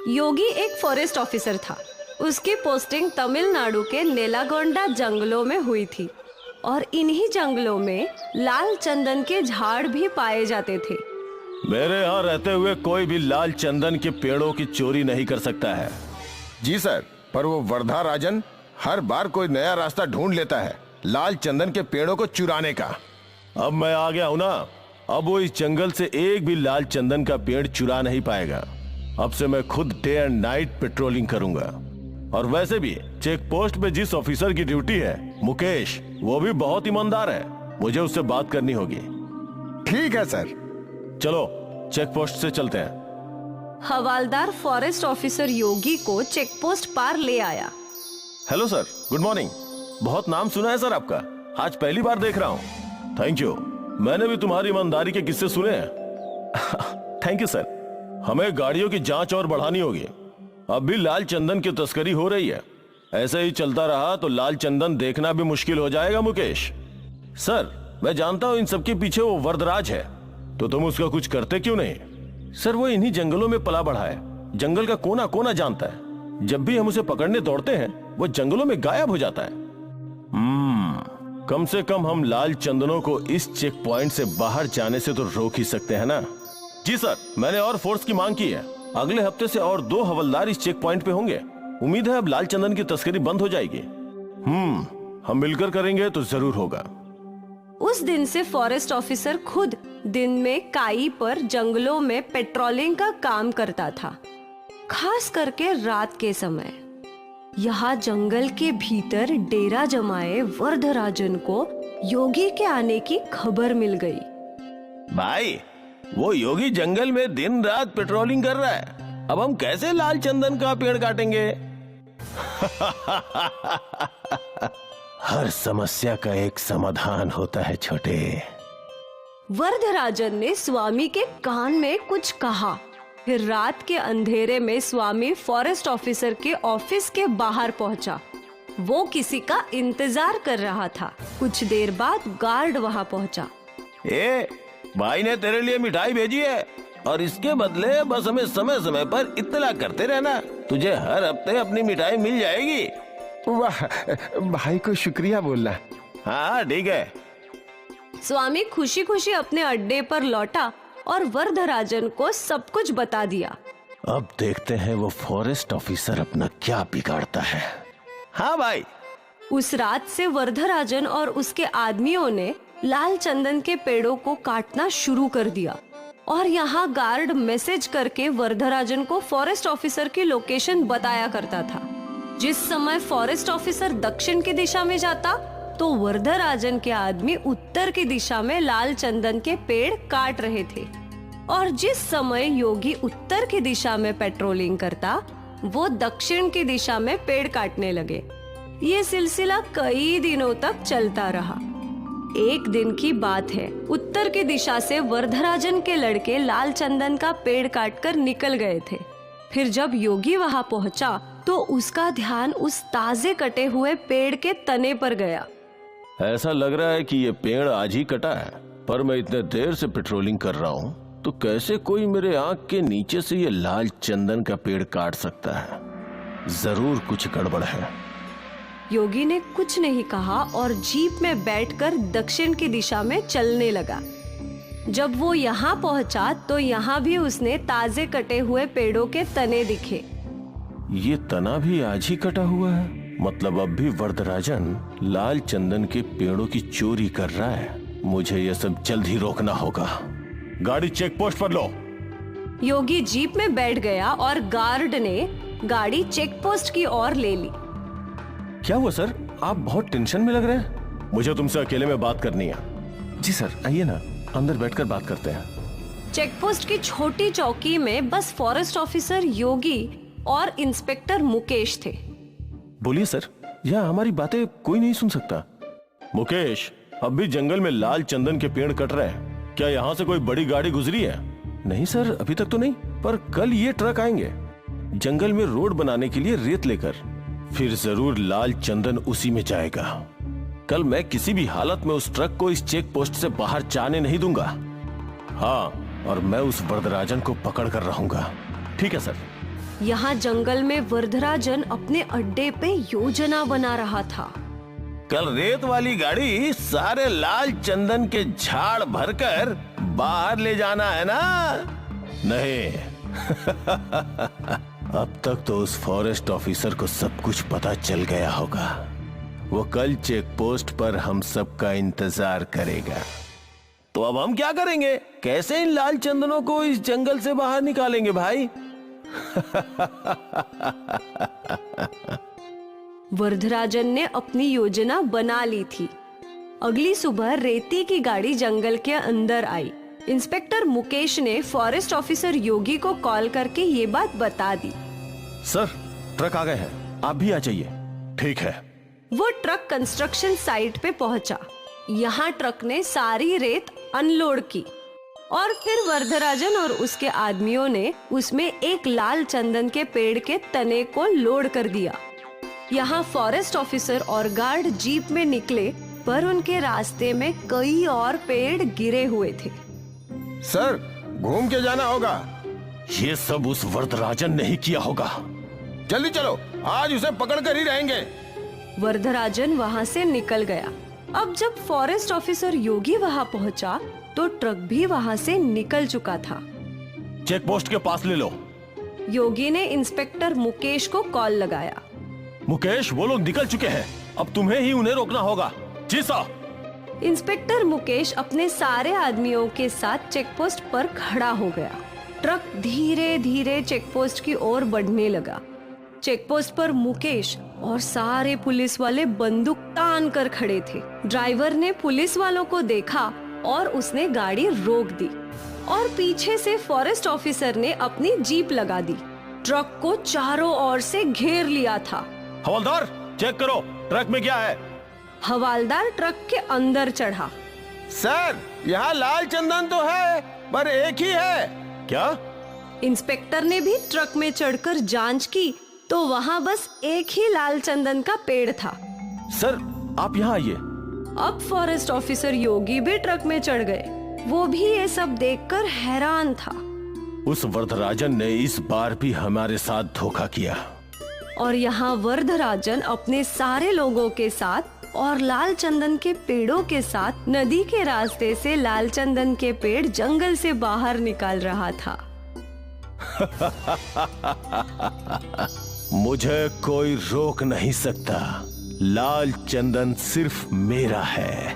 योगी एक forest officer था। उसकी पोस्टिंग तमिलनाडु के नेलागोंडा जंगलों में हुई थी और इन्हीं जंगलों में लाल चंदन के झाड़ भी पाए जाते थे। मेरे यहाँ रहते हुए कोई भी लाल चंदन के पेड़ों की चोरी नहीं कर सकता है। जी सर, पर वो वर्धा राजन हर बार कोई नया रास्ता ढूंढ लेता है लाल चंदन के पेड़ों को चुराने का। अब मैं आ गया हूँ ना, अब वो इस जंगल से एक भी लाल चंदन का पेड़ चुरा नहीं पाएगा। अब से मैं खुद डे एंड नाइट पेट्रोलिंग करूंगा। और वैसे भी चेक पोस्ट पे जिस ऑफिसर की ड्यूटी है, मुकेश, वो भी बहुत ईमानदार है। मुझे उससे बात करनी होगी। ठीक है सर। चलो चेक पोस्ट से चलते हैं। हवालदार फॉरेस्ट ऑफिसर योगी को चेक पोस्ट पार ले आया। Hello sir, good morning. बहुत नाम सुना है सर आपका, आज पहली बार देख रहा हूँ। थैंक यू, मैंने भी तुम्हारी ईमानदारी के किस्से सुने हैं। Thank you sir. हमें गाड़ियों की जांच और बढ़ानी होगी। अब भी लाल चंदन की तस्करी हो रही है। ऐसे ही चलता रहा तो लाल चंदन देखना भी मुश्किल हो जाएगा मुकेश। सर, मैं जानता हूँ इन सबके पीछे वो वरदराज है, तो तुम उसका कुछ करते क्यों नहीं? सर, वो इन्हीं जंगलों में पला बढ़ा है, जंगल का कोना कोना जानता है। जब भी हम उसे पकड़ने दौड़ते हैं वो जंगलों में गायब हो जाता है। कम से कम हम लाल चंदनों को इस चेक पॉइंट से बाहर जाने से तो रोक ही सकते हैं ना? जी सर, मैंने और फोर्स की मांग की है। अगले हफ्ते से और 2 हवलदार इस चेक पॉइंट पे होंगे। उम्मीद है अब लाल चंदन की तस्करी बंद हो जाएगी। हम मिलकर करेंगे तो जरूर होगा। उस दिन से फॉरेस्ट ऑफिसर खुद दिन में काई पर जंगलों में पेट्रोलिंग का काम करता था, खास करके रात के समय। यहाँ जंगल के भीतर डेरा जमाए वरदराजन को योगी के आने की खबर मिल गई। भाई, वो योगी जंगल में दिन रात पेट्रोलिंग कर रहा है। अब हम कैसे लाल चंदन का पेड़ काटेंगे? हर समस्या का एक समाधान होता है छोटे। वरदराजन ने स्वामी के कान में कुछ कहा। फिर रात के अंधेरे में स्वामी फॉरेस्ट ऑफिसर के ऑफिस के बाहर पहुंचा। वो किसी का इंतजार कर रहा था। कुछ देर बाद गार्ड वहां पहुंचा। भाई ने तेरे लिए मिठाई भेजी है और इसके बदले बस हमें समय समय पर इत्तला करते रहना। तुझे हर हफ्ते अपनी मिठाई मिल जाएगी। वाह, भाई को शुक्रिया बोलना। हाँ ठीक है। स्वामी खुशी खुशी अपने अड्डे पर लौटा और वरदराजन को सब कुछ बता दिया। अब देखते हैं वो फॉरेस्ट ऑफिसर अपना क्या बिगाड़ता है। हाँ भाई। उस रात से वरदराजन और उसके आदमियों ने लाल चंदन के पेड़ों को काटना शुरू कर दिया और यहाँ गार्ड मैसेज करके वरदराजन को फॉरेस्ट ऑफिसर की लोकेशन बताया करता था। जिस समय फॉरेस्ट ऑफिसर दक्षिण की दिशा में जाता तो वरदराजन के आदमी उत्तर की दिशा में लाल चंदन के पेड़ काट रहे थे, और जिस समय योगी उत्तर की दिशा में पेट्रोलिंग करता वो दक्षिण की दिशा में पेड़ काटने लगे। ये सिलसिला कई दिनों तक चलता रहा। एक दिन की बात है, उत्तर की दिशा से वरदराजन के लड़के लाल चंदन का पेड़ काटकर निकल गए थे। फिर जब योगी वहां पहुंचा तो उसका ध्यान उस ताजे कटे हुए पेड़ के तने पर गया। ऐसा लग रहा है कि ये पेड़ आज ही कटा है, पर मैं इतने देर से पेट्रोलिंग कर रहा हूँ तो कैसे कोई मेरे आंख के नीचे से ये लाल चंदन का पेड़ काट सकता है? जरूर कुछ गड़बड़ है। योगी ने कुछ नहीं कहा और जीप में बैठकर दक्षिण की दिशा में चलने लगा। जब वो यहाँ पहुंचा तो यहाँ भी उसने ताजे कटे हुए पेड़ों के तने दिखे। ये तना भी आज ही कटा हुआ है, मतलब अब भी वरदराजन लाल चंदन के पेड़ों की चोरी कर रहा है। मुझे ये सब जल्द ही रोकना होगा। गाड़ी चेक पोस्ट पर लो। योगी जीप में बैठ गया और गार्ड ने गाड़ी चेक पोस्ट की ओर ले ली। क्या हुआ सर, आप बहुत टेंशन में लग रहे हैं? मुझे तुमसे अकेले में बात करनी है। जी सर, आइए ना, अंदर बैठकर बात करते हैं। चेक पोस्ट की छोटी चौकी में बस फॉरेस्ट ऑफिसर योगी और इंस्पेक्टर मुकेश थे। बोलिए सर, यहाँ हमारी बातें कोई नहीं सुन सकता। मुकेश, अब भी जंगल में लाल चंदन के पेड़ कट रहे हैं। क्या यहाँ से कोई बड़ी गाड़ी गुजरी है? नहीं सर, अभी तक तो नहीं, पर कल ये ट्रक आएंगे जंगल में रोड बनाने के लिए रेत लेकर। फिर जरूर लाल चंदन उसी में जाएगा। कल मैं किसी भी हालत में उस ट्रक को इस चेक पोस्ट से बाहर जाने नहीं दूंगा। हाँ, और मैं उस वरदराजन को पकड़ कर रहूंगा। ठीक है सर। यहाँ जंगल में वरदराजन अपने अड्डे पे योजना बना रहा था। कल रेत वाली गाड़ी सारे लाल चंदन के झाड़ भरकर बाहर ले जाना है ना? नहीं। अब तक तो उस फॉरेस्ट ऑफिसर को सब कुछ पता चल गया होगा। वो कल चेक पोस्ट पर हम सबका इंतजार करेगा। तो अब हम क्या करेंगे? कैसे इन लाल चंदनों को इस जंगल से बाहर निकालेंगे भाई? वरदराजन ने अपनी योजना बना ली थी। अगली सुबह रेती की गाड़ी जंगल के अंदर आई। इंस्पेक्टर मुकेश ने फॉरेस्ट ऑफिसर योगी को कॉल करके ये बात बता दी। सर, ट्रक आ गए हैं, आप भी आ जाइए। ठीक है। वो ट्रक कंस्ट्रक्शन साइट पे पहुंचा। यहाँ ट्रक ने सारी रेत अनलोड की और फिर वरदराजन और उसके आदमियों ने उसमें एक लाल चंदन के पेड़ के तने को लोड कर दिया। यहाँ फॉरेस्ट ऑफिसर और गार्ड जीप में निकले, पर उनके रास्ते में कई और पेड़ गिरे हुए थे। सर, घूम के जाना होगा। ये सब उस वरदराजन ने ही किया होगा। जल्दी चलो, आज उसे पकड़ कर ही रहेंगे। वरदराजन वहाँ से निकल गया। अब जब फॉरेस्ट ऑफिसर योगी वहाँ पहुँचा तो ट्रक भी वहाँ से निकल चुका था। चेक पोस्ट के पास ले लो। योगी ने इंस्पेक्टर मुकेश को कॉल लगाया। मुकेश, वो लोग निकल चुके हैं, अब तुम्हें ही उन्हें रोकना होगा। जी साहब। इंस्पेक्टर मुकेश अपने सारे आदमियों के साथ चेक पोस्ट पर खड़ा हो गया। ट्रक धीरे धीरे चेक पोस्ट की ओर बढ़ने लगा। चेक पोस्ट पर मुकेश और सारे पुलिस वाले बंदूक तान कर खड़े थे। ड्राइवर ने पुलिस वालों को देखा और उसने गाड़ी रोक दी और पीछे से फॉरेस्ट ऑफिसर ने अपनी जीप लगा दी। ट्रक को चारों ओर से घेर लिया था। हवलदार, चेक करो ट्रक में क्या है। हवलदार ट्रक के अंदर चढ़ा। सर, यहाँ लाल चंदन तो है, पर एक ही है। क्या? इंस्पेक्टर ने भी ट्रक में चढ़कर जांच की तो वहाँ बस एक ही लाल चंदन का पेड़ था। सर, आप यहाँ आइए। अब फॉरेस्ट ऑफिसर योगी भी ट्रक में चढ़ गए। वो भी ये सब देखकर हैरान था। उस वरदराजन ने इस बार भी हमारे साथ धोखा किया। और यहाँ वरदराजन अपने सारे लोगों के साथ और लाल चंदन के पेड़ों के साथ नदी के रास्ते से लाल चंदन के पेड़ जंगल से बाहर निकाल रहा था। मुझे कोई रोक नहीं सकता। लाल चंदन सिर्फ मेरा है।